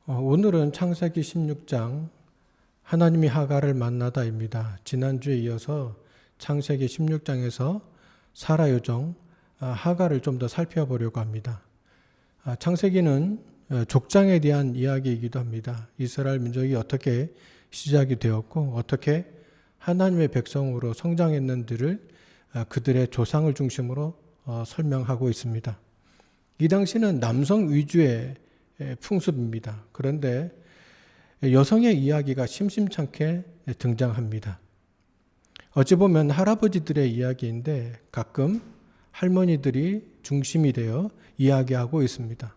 오늘은 창세기 16장 하나님이 하갈을 만나다입니다. 지난주에 이어서 창세기 16장에서 사라 요정 하갈을 좀 더 살펴보려고 합니다. 창세기는 족장에 대한 이야기이기도 합니다. 이스라엘 민족이 어떻게 시작이 되었고 어떻게 하나님의 백성으로 성장했는지를 그들의 조상을 중심으로 설명하고 있습니다. 이 당시는 남성 위주의 풍습입니다. 그런데 여성의 이야기가 심심찮게 등장합니다. 어찌 보면 할아버지들의 이야기인데 가끔 할머니들이 중심이 되어 이야기하고 있습니다.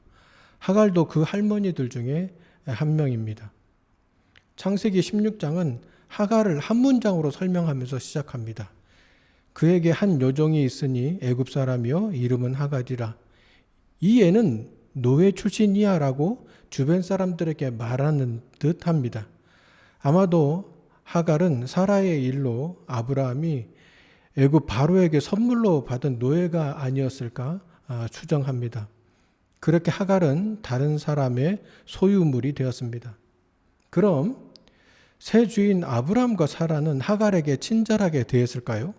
하갈도 그 할머니들 중에 한 명입니다. 창세기 16장은 하갈을 한 문장으로 설명하면서 시작합니다. 그에게 한 요종이 있으니 애굽 사람이요 이름은 하갈이라. 이 애는 노예 출신이야 라고 주변 사람들에게 말하는 듯 합니다. 아마도 하갈은 사라의 일로 아브라함이 애굽 바로에게 선물로 받은 노예가 아니었을까 추정합니다. 그렇게 하갈은 다른 사람의 소유물이 되었습니다. 그럼 새 주인 아브라함과 사라는 하갈에게 친절하게 대했을까요?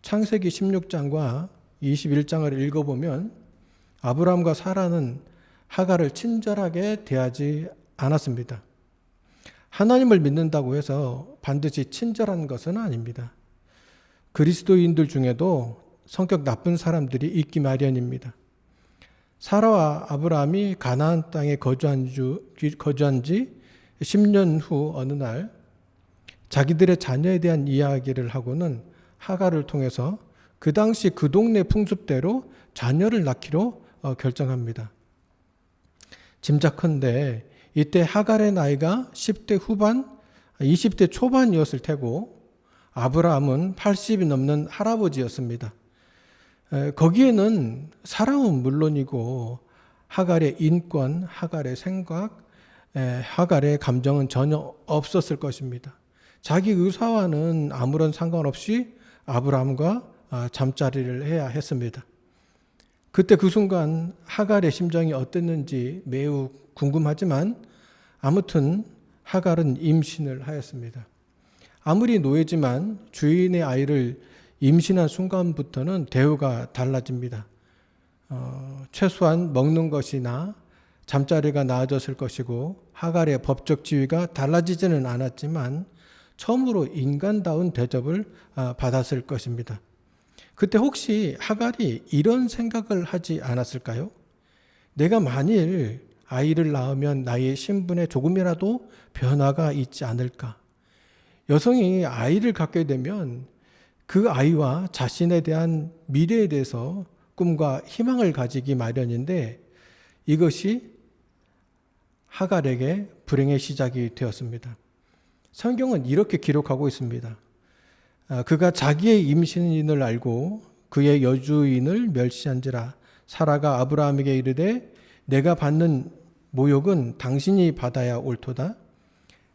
창세기 16장과 21장을 읽어보면 아브라함과 사라는 하갈을 친절하게 대하지 않았습니다. 하나님을 믿는다고 해서 반드시 친절한 것은 아닙니다. 그리스도인들 중에도 성격 나쁜 사람들이 있기 마련입니다. 사라와 아브라함이 가나안 땅에 거주한 지 10년 후 어느 날 자기들의 자녀에 대한 이야기를 하고는 하갈을 통해서 그 당시 그 동네 풍습대로 자녀를 낳기로 결정합니다. 짐작컨대 이때 하갈의 나이가 10대 후반, 20대 초반이었을 테고 아브라함은 80이 넘는 할아버지였습니다. 거기에는 사랑은 물론이고 하갈의 인권, 하갈의 생각, 하갈의 감정은 전혀 없었을 것입니다. 자기 의사와는 아무런 상관없이 아브라함과 잠자리를 해야 했습니다. 그때 그 순간 하갈의 심정이 어땠는지 매우 궁금하지만 아무튼 하갈은 임신을 하였습니다. 아무리 노예지만 주인의 아이를 임신한 순간부터는 대우가 달라집니다. 최소한 먹는 것이나 잠자리가 나아졌을 것이고 하갈의 법적 지위가 달라지지는 않았지만 처음으로 인간다운 대접을 받았을 것입니다. 그때 혹시 하갈이 이런 생각을 하지 않았을까요? 내가 만일 아이를 낳으면 나의 신분에 조금이라도 변화가 있지 않을까? 여성이 아이를 갖게 되면 그 아이와 자신에 대한 미래에 대해서 꿈과 희망을 가지기 마련인데 이것이 하갈에게 불행의 시작이 되었습니다. 성경은 이렇게 기록하고 있습니다. 그가 자기의 임신인을 알고 그의 여주인을 멸시한지라. 사라가 아브라함에게 이르되 내가 받는 모욕은 당신이 받아야 옳도다.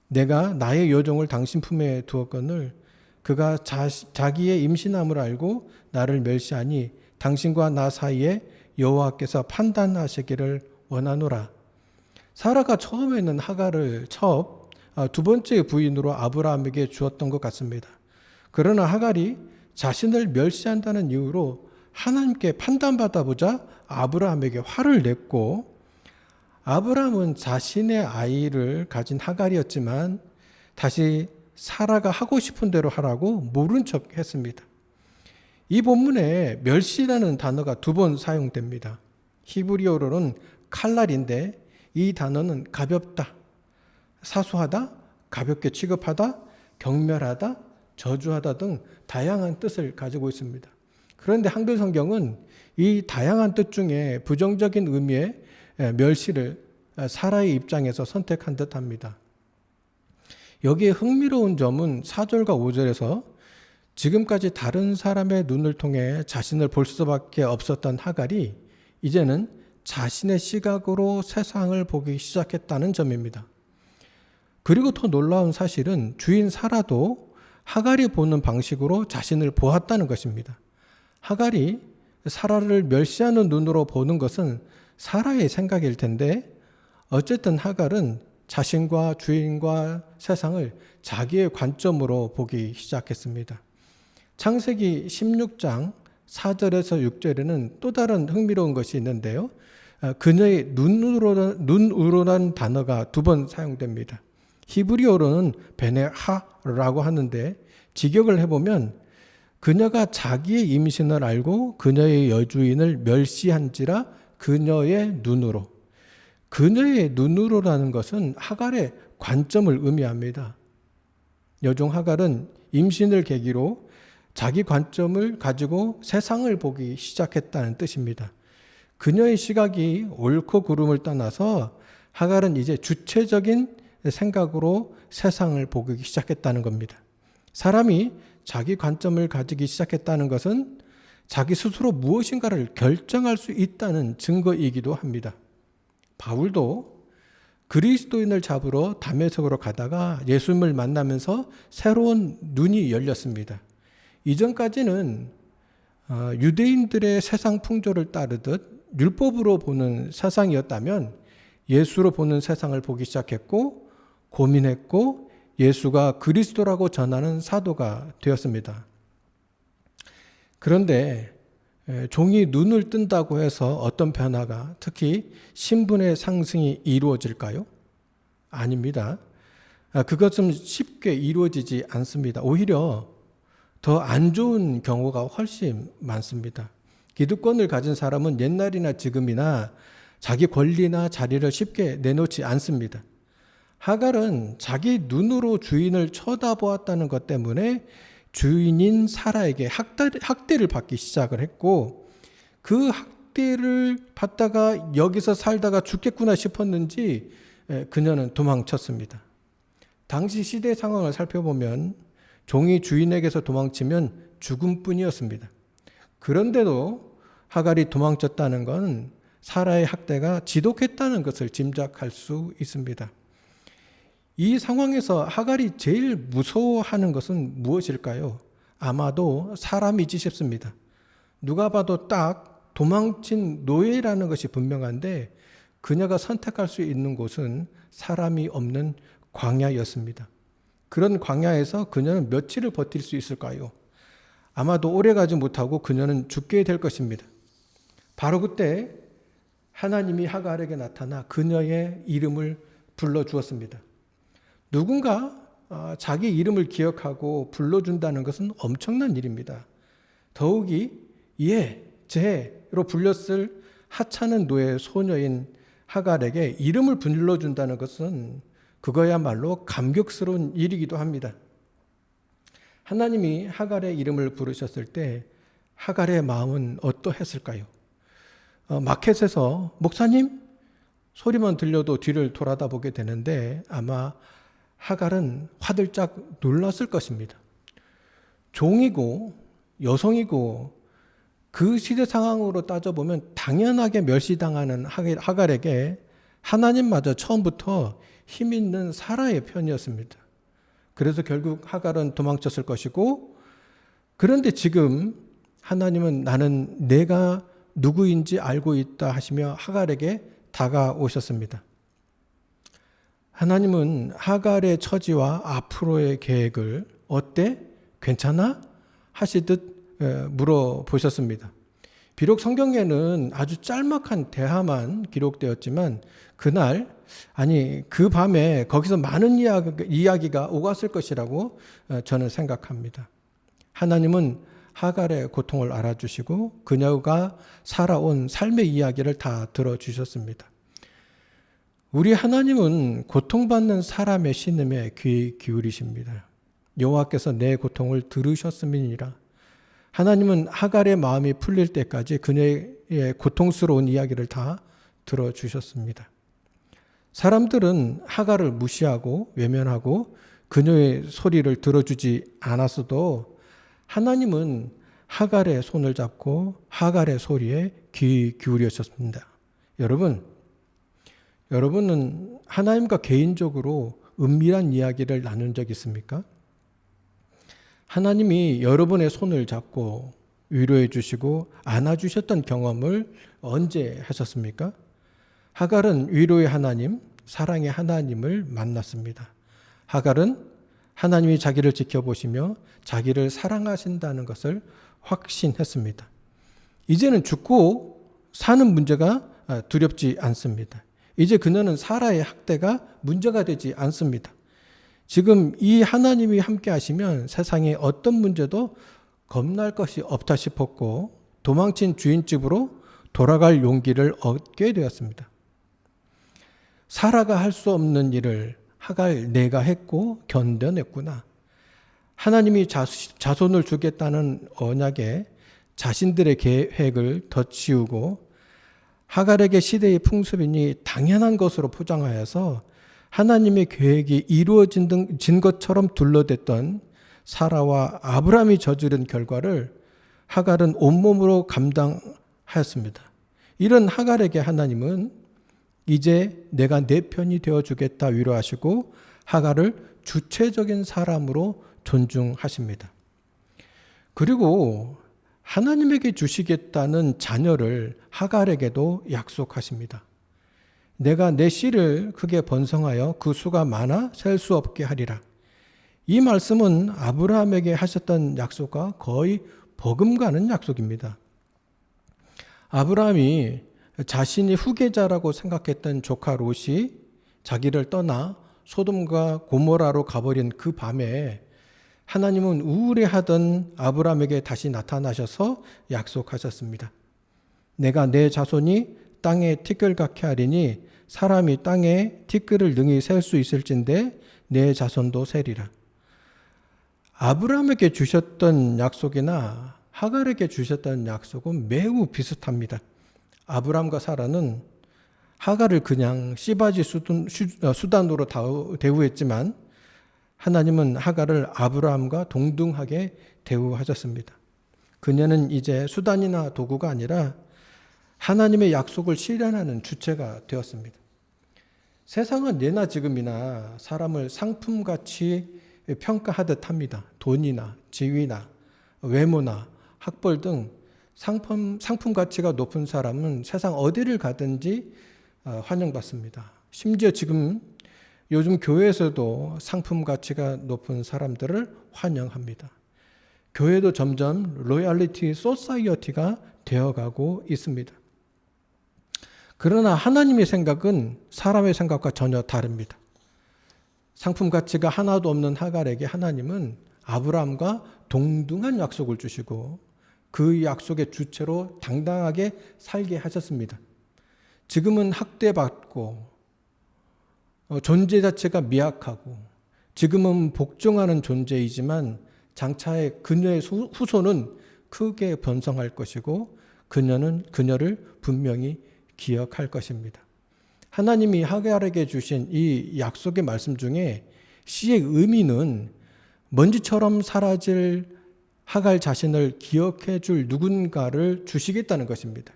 내가 나의 여종을 당신 품에 두었거늘 그가 자기의 임신함을 알고 나를 멸시하니 당신과 나 사이에 여호와께서 판단하시기를 원하노라. 사라가 처음에는 하갈을 두 번째 부인으로 아브라함에게 주었던 것 같습니다. 그러나 하갈이 자신을 멸시한다는 이유로 하나님께 판단받아보자 아브라함에게 화를 냈고 아브라함은 자신의 아이를 가진 하갈이었지만 다시 사라가 하고 싶은 대로 하라고 모른 척 했습니다. 이 본문에 멸시라는 단어가 2번 사용됩니다. 히브리어로는 칼날인데 이 단어는 가볍다, 사소하다, 가볍게 취급하다, 경멸하다, 저주하다 등 다양한 뜻을 가지고 있습니다. 그런데 한글 성경은 이 다양한 뜻 중에 부정적인 의미의 멸시를 사라의 입장에서 선택한 듯합니다. 여기에 흥미로운 점은 4절과 5절에서 지금까지 다른 사람의 눈을 통해 자신을 볼 수밖에 없었던 하갈이 이제는 자신의 시각으로 세상을 보기 시작했다는 점입니다. 그리고 더 놀라운 사실은 주인 사라도 하갈이 보는 방식으로 자신을 보았다는 것입니다. 하갈이 사라를 멸시하는 눈으로 보는 것은 사라의 생각일 텐데 어쨌든 하갈은 자신과 주인과 세상을 자기의 관점으로 보기 시작했습니다. 창세기 16장 4절에서 6절에는 또 다른 흥미로운 것이 있는데요. 그녀의 눈으로라는 단어가 2번 사용됩니다. 히브리어로는 베네하라고 하는데 직역을 해보면 그녀가 자기의 임신을 알고 그녀의 여주인을 멸시한지라 그녀의 눈으로. 그녀의 눈으로라는 것은 하갈의 관점을 의미합니다. 여종 하갈은 임신을 계기로 자기 관점을 가지고 세상을 보기 시작했다는 뜻입니다. 그녀의 시각이 옳고 그름을 떠나서 하갈은 이제 주체적인 생각으로 세상을 보기 시작했다는 겁니다. 사람이 자기 관점을 가지기 시작했다는 것은 자기 스스로 무엇인가를 결정할 수 있다는 증거이기도 합니다. 바울도 그리스도인을 잡으러 다메섹으로 가다가 예수님을 만나면서 새로운 눈이 열렸습니다. 이전까지는 유대인들의 세상 풍조를 따르듯 율법으로 보는 세상이었다면 예수로 보는 세상을 보기 시작했고 고민했고 예수가 그리스도라고 전하는 사도가 되었습니다. 그런데 종이 눈을 뜬다고 해서 어떤 변화가, 특히 신분의 상승이 이루어질까요? 아닙니다. 그것은 쉽게 이루어지지 않습니다. 오히려 더 안 좋은 경우가 훨씬 많습니다. 기득권을 가진 사람은 옛날이나 지금이나 자기 권리나 자리를 쉽게 내놓지 않습니다. 하갈은 자기 눈으로 주인을 쳐다보았다는 것 때문에 주인인 사라에게 학대를 받기 시작을 했고, 그 학대를 받다가 여기서 살다가 죽겠구나 싶었는지 그녀는 도망쳤습니다. 당시 시대 상황을 살펴보면 종이 주인에게서 도망치면 죽음뿐이었습니다. 그런데도 하갈이 도망쳤다는 건 사라의 학대가 지독했다는 것을 짐작할 수 있습니다. 이 상황에서 하갈이 제일 무서워하는 것은 무엇일까요? 아마도 사람이지 싶습니다. 누가 봐도 딱 도망친 노예라는 것이 분명한데 그녀가 선택할 수 있는 곳은 사람이 없는 광야였습니다. 그런 광야에서 그녀는 며칠을 버틸 수 있을까요? 아마도 오래가지 못하고 그녀는 죽게 될 것입니다. 바로 그때 하나님이 하갈에게 나타나 그녀의 이름을 불러주었습니다. 누군가 자기 이름을 기억하고 불러준다는 것은 엄청난 일입니다. 더욱이 제로 불렸을 하찮은 노예 소녀인 하갈에게 이름을 불러준다는 것은 그거야말로 감격스러운 일이기도 합니다. 하나님이 하갈의 이름을 부르셨을 때 하갈의 마음은 어떠했을까요? 마켓에서 목사님 소리만 들려도 뒤를 돌아다 보게 되는데 아마 하갈은 화들짝 놀랐을 것입니다. 종이고 여성이고 그 시대 상황으로 따져보면 당연하게 멸시당하는 하갈에게 하나님마저 처음부터 힘 있는 사라의 편이었습니다. 그래서 결국 하갈은 도망쳤을 것이고, 그런데 지금 하나님은 나는 내가 누구인지 알고 있다 하시며 하갈에게 다가오셨습니다. 하나님은 하갈의 처지와 앞으로의 계획을 어때? 괜찮아? 하시듯 물어보셨습니다. 비록 성경에는 아주 짤막한 대화만 기록되었지만 그 밤에 거기서 많은 이야기가 오갔을 것이라고 저는 생각합니다. 하나님은 하갈의 고통을 알아주시고 그녀가 살아온 삶의 이야기를 다 들어주셨습니다. 우리 하나님은 고통받는 사람의 신음에 귀 기울이십니다. 여호와께서 내 고통을 들으셨음이니라. 하나님은 하갈의 마음이 풀릴 때까지 그녀의 고통스러운 이야기를 다 들어주셨습니다. 사람들은 하갈을 무시하고 외면하고 그녀의 소리를 들어주지 않았어도 하나님은 하갈의 손을 잡고 하갈의 소리에 귀 기울이셨습니다. 여러분은 하나님과 개인적으로 은밀한 이야기를 나눈 적 있습니까? 하나님이 여러분의 손을 잡고 위로해 주시고 안아주셨던 경험을 언제 하셨습니까? 하갈은 위로의 하나님, 사랑의 하나님을 만났습니다. 하갈은 하나님이 자기를 지켜보시며 자기를 사랑하신다는 것을 확신했습니다. 이제는 죽고 사는 문제가 두렵지 않습니다. 이제 그녀는 사라의 학대가 문제가 되지 않습니다. 지금 이 하나님이 함께 하시면 세상에 어떤 문제도 겁날 것이 없다 싶었고 도망친 주인 집으로 돌아갈 용기를 얻게 되었습니다. 사라가 할 수 없는 일을 하갈 내가 했고 견뎌냈구나. 하나님이 자손을 주겠다는 언약에 자신들의 계획을 덧씌우고 하갈에게 시대의 풍습이니 당연한 것으로 포장하여서 하나님의 계획이 이루어진 것처럼 둘러댔던 사라와 아브라함이 저지른 결과를 하갈은 온몸으로 감당하였습니다. 이런 하갈에게 하나님은 이제 내가 내 편이 되어주겠다 위로하시고 하갈을 주체적인 사람으로 존중하십니다. 그리고 하나님에게 주시겠다는 자녀를 하갈에게도 약속하십니다. 내가 내 씨를 크게 번성하여 그 수가 많아 셀 수 없게 하리라. 이 말씀은 아브라함에게 하셨던 약속과 거의 버금가는 약속입니다. 아브라함이 자신이 후계자라고 생각했던 조카 롯이 자기를 떠나 소돔과 고모라로 가버린 그 밤에 하나님은 우울해하던 아브라함에게 다시 나타나셔서 약속하셨습니다. 내가 내 자손이 땅에 티끌같게 하리니 사람이 땅에 티끌을 능히 셀 수 있을진데 내 자손도 세리라. 아브라함에게 주셨던 약속이나 하갈에게 주셨던 약속은 매우 비슷합니다. 아브라함과 사라는 하갈을 그냥 씨바지 수단으로 대우했지만 하나님은 하갈을 아브라함과 동등하게 대우하셨습니다. 그녀는 이제 수단이나 도구가 아니라 하나님의 약속을 실현하는 주체가 되었습니다. 세상은 예나 지금이나 사람을 상품같이 평가하듯 합니다. 돈이나 지위나 외모나 학벌 등 상품 가치가 높은 사람은 세상 어디를 가든지 환영받습니다. 심지어 지금 요즘 교회에서도 상품 가치가 높은 사람들을 환영합니다. 교회도 점점 로얄리티 소사이어티가 되어가고 있습니다. 그러나 하나님의 생각은 사람의 생각과 전혀 다릅니다. 상품 가치가 하나도 없는 하갈에게 하나님은 아브라함과 동등한 약속을 주시고 그 약속의 주체로 당당하게 살게 하셨습니다. 지금은 학대받고 존재 자체가 미약하고 지금은 복종하는 존재이지만 장차에 그녀의 후손은 크게 번성할 것이고 그녀를 분명히 기억할 것입니다. 하나님이 하갈에게 주신 이 약속의 말씀 중에 시의 의미는 먼지처럼 사라질 하갈 자신을 기억해 줄 누군가를 주시겠다는 것입니다.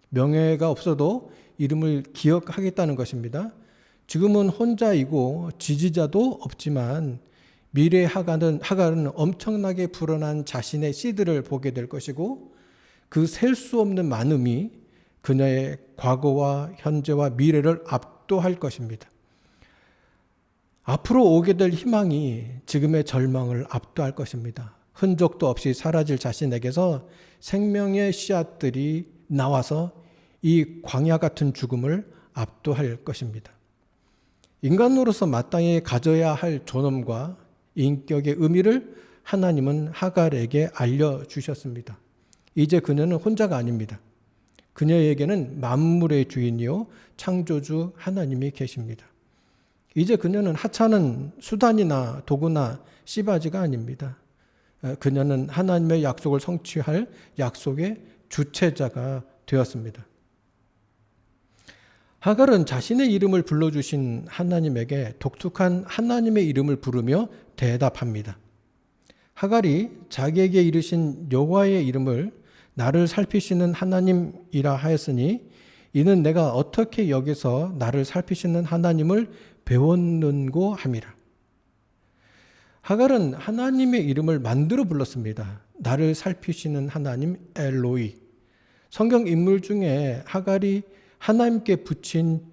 명예가 없어도 이름을 기억하겠다는 것입니다. 지금은 혼자이고 지지자도 없지만 미래의 하갈은 엄청나게 불어난 자신의 씨들을 보게 될 것이고 그 셀 수 없는 많음이 그녀의 과거와 현재와 미래를 압도할 것입니다. 앞으로 오게 될 희망이 지금의 절망을 압도할 것입니다. 흔적도 없이 사라질 자신에게서 생명의 씨앗들이 나와서 이 광야 같은 죽음을 압도할 것입니다. 인간으로서 마땅히 가져야 할 존엄과 인격의 의미를 하나님은 하갈에게 알려주셨습니다. 이제 그녀는 혼자가 아닙니다. 그녀에게는 만물의 주인이요 창조주 하나님이 계십니다. 이제 그녀는 하찮은 수단이나 도구나 씨바지가 아닙니다. 그녀는 하나님의 약속을 성취할 약속의 주체자가 되었습니다. 하갈은 자신의 이름을 불러주신 하나님에게 독특한 하나님의 이름을 부르며 대답합니다. 하갈이 자기에게 이르신 여호와의 이름을 나를 살피시는 하나님이라 하였으니 이는 내가 어떻게 여기서 나를 살피시는 하나님을 배웠는고 함이라. 하갈은 하나님의 이름을 만들어 불렀습니다. 나를 살피시는 하나님 엘로이. 성경 인물 중에 하갈이 하나님께 붙인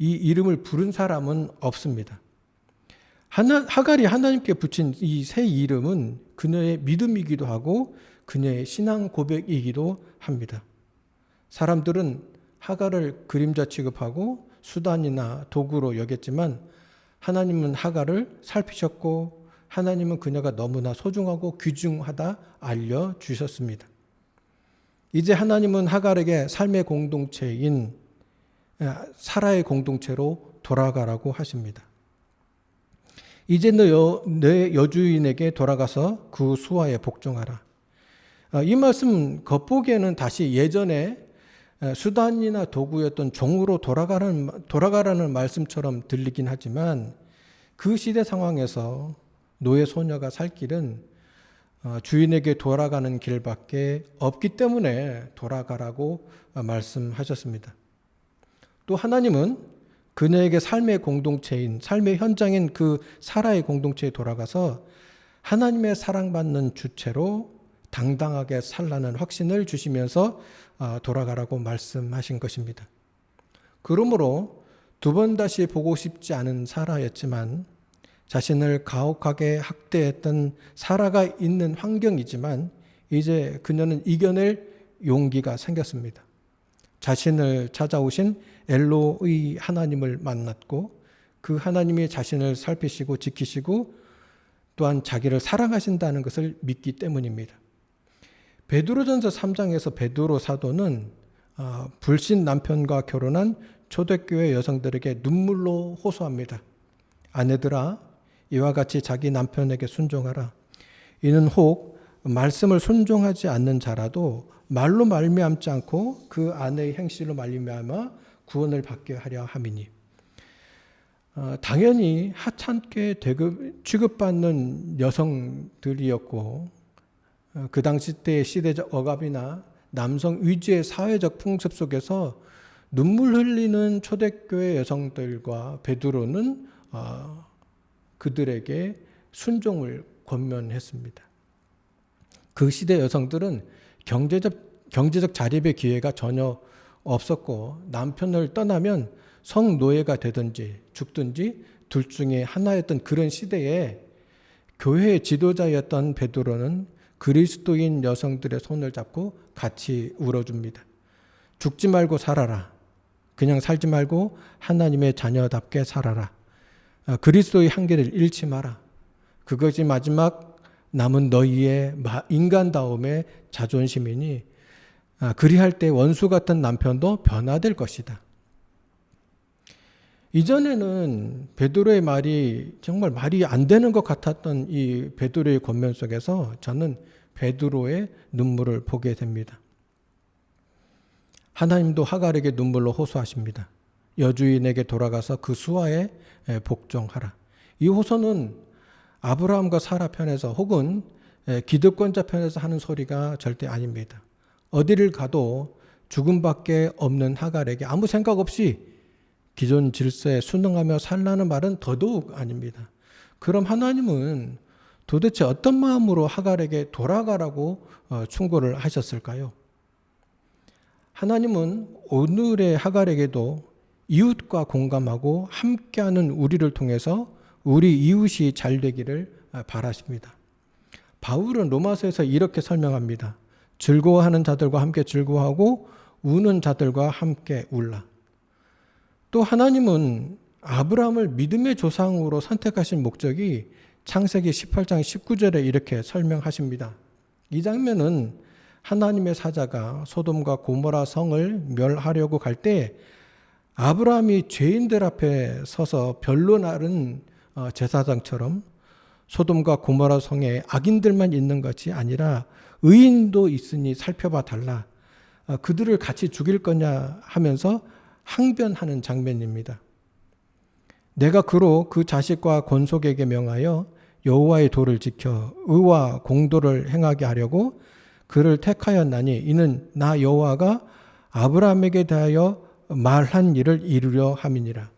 이 이름을 부른 사람은 없습니다. 하갈이 하나님께 붙인 이 새 이름은 그녀의 믿음이기도 하고 그녀의 신앙 고백이기도 합니다. 사람들은 하갈을 그림자 취급하고 수단이나 도구로 여겼지만 하나님은 하갈을 살피셨고 하나님은 그녀가 너무나 소중하고 귀중하다 알려주셨습니다. 이제 하나님은 하갈에게 삶의 공동체인 사라의 공동체로 돌아가라고 하십니다. 이제 내 여주인에게 돌아가서 그 수하에 복종하라. 이 말씀 겉보기에는 다시 예전에 수단이나 도구였던 종으로 돌아가라는 말씀처럼 들리긴 하지만 그 시대 상황에서 노예 소녀가 살 길은 주인에게 돌아가는 길밖에 없기 때문에 돌아가라고 말씀하셨습니다. 또 하나님은 그녀에게 삶의 공동체인, 삶의 현장인 그 사라의 공동체에 돌아가서 하나님의 사랑받는 주체로 당당하게 살라는 확신을 주시면서 돌아가라고 말씀하신 것입니다. 그러므로 두 번 다시 보고 싶지 않은 사라였지만 자신을 가혹하게 학대했던 사라가 있는 환경이지만 이제 그녀는 이겨낼 용기가 생겼습니다. 자신을 찾아오신 엘로의 하나님을 만났고 그 하나님이 자신을 살피시고 지키시고 또한 자기를 사랑하신다는 것을 믿기 때문입니다. 베드로전서 3장에서 베드로 사도는 불신 남편과 결혼한 초대교회 여성들에게 눈물로 호소합니다. 아내들아, 이와 같이 자기 남편에게 순종하라. 이는 혹 말씀을 순종하지 않는 자라도 말로 말미암지 않고 그 아내의 행실로 말미암아 구원을 받게 하려 함이니. 당연히 하찮게 취급받는 여성들이었고 그 당시 때의 시대적 억압이나 남성 위주의 사회적 풍습 속에서 눈물 흘리는 초대교회 여성들과 베드로는 그들에게 순종을 권면했습니다. 그 시대 여성들은 경제적 자립의 기회가 전혀 없었고 남편을 떠나면 성노예가 되든지 죽든지 둘 중에 하나였던 그런 시대에 교회의 지도자였던 베드로는 그리스도인 여성들의 손을 잡고 같이 울어줍니다. 죽지 말고 살아라. 그냥 살지 말고 하나님의 자녀답게 살아라. 그리스도의 한계를 잃지 마라. 그것이 마지막 남은 너희의 인간다움의 자존심이니 그리할 때 원수 같은 남편도 변화될 것이다. 이전에는 베드로의 말이 정말 말이 안 되는 것 같았던 이 베드로의 권면 속에서 저는 베드로의 눈물을 보게 됩니다. 하나님도 하갈에게 눈물로 호소하십니다. 여주인에게 돌아가서 그 수하에 복종하라. 이 호소는 아브라함과 사라 편에서 혹은 기득권자 편에서 하는 소리가 절대 아닙니다. 어디를 가도 죽음밖에 없는 하갈에게 아무 생각 없이 기존 질서에 순응하며 살라는 말은 더더욱 아닙니다. 그럼 하나님은 도대체 어떤 마음으로 하갈에게 돌아가라고 충고를 하셨을까요? 하나님은 오늘의 하갈에게도 이웃과 공감하고 함께하는 우리를 통해서 우리 이웃이 잘 되기를 바라십니다. 바울은 로마서에서 이렇게 설명합니다. 즐거워하는 자들과 함께 즐거워하고 우는 자들과 함께 울라. 또 하나님은 아브라함을 믿음의 조상으로 선택하신 목적이 창세기 18장 19절에 이렇게 설명하십니다. 이 장면은 하나님의 사자가 소돔과 고모라 성을 멸하려고 갈 때 아브라함이 죄인들 앞에 서서 변론 나른 제사장처럼 소돔과 고모라 성에 악인들만 있는 것이 아니라 의인도 있으니 살펴봐 달라. 그들을 같이 죽일 거냐 하면서 항변하는 장면입니다. 내가 그로 그 자식과 권속에게 명하여 여호와의 도를 지켜 의와 공도를 행하게 하려고 그를 택하였나니 이는 나 여호와가 아브라함에게 대하여 말한 일을 이루려 함이니라.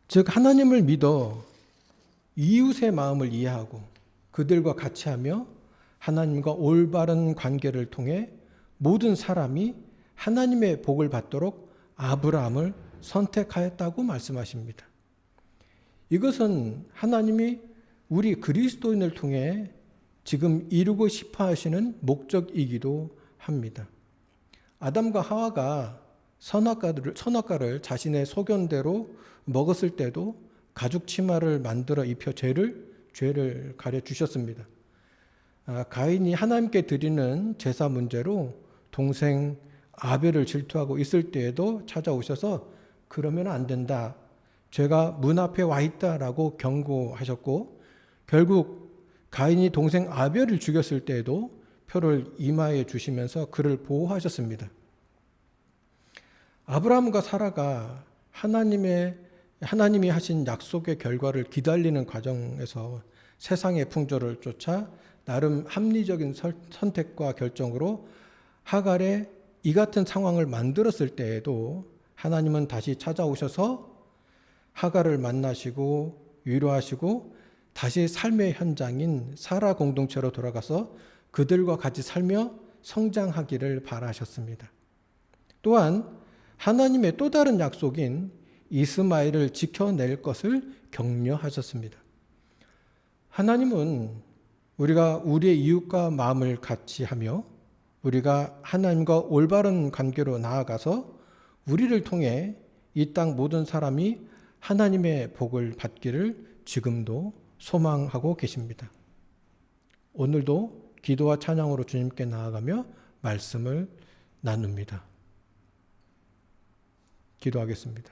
즉 하나님을 믿어 이웃의 마음을 이해하고 그들과 같이 하며 하나님과 올바른 관계를 통해 모든 사람이 하나님의 복을 받도록 아브라함을 선택하였다고 말씀하십니다. 이것은 하나님이 우리 그리스도인을 통해 지금 이루고 싶어 하시는 목적이기도 합니다. 아담과 하와가 선악과를 자신의 소견대로 먹었을 때도 가죽 치마를 만들어 입혀 죄를 가려 주셨습니다. 가인이 하나님께 드리는 제사 문제로 동생 아벨을 질투하고 있을 때에도 찾아오셔서 그러면 안 된다. 죄가 문 앞에 와 있다라고 경고하셨고, 결국 가인이 동생 아벨을 죽였을 때에도 표를 이마에 주시면서 그를 보호하셨습니다. 아브라함과 사라가 하나님이 하신 약속의 결과를 기다리는 과정에서 세상의 풍조를 쫓아 나름 합리적인 선택과 결정으로 하갈의 이 같은 상황을 만들었을 때에도 하나님은 다시 찾아오셔서 하갈을 만나시고 위로하시고 다시 삶의 현장인 사라 공동체로 돌아가서 그들과 같이 살며 성장하기를 바라셨습니다. 또한 하나님의 또 다른 약속인 이스마엘을 지켜낼 것을 격려하셨습니다. 하나님은 우리가 우리의 이웃과 마음을 같이 하며 우리가 하나님과 올바른 관계로 나아가서 우리를 통해 이 땅 모든 사람이 하나님의 복을 받기를 지금도 소망하고 계십니다. 오늘도 기도와 찬양으로 주님께 나아가며 말씀을 나눕니다. 기도하겠습니다.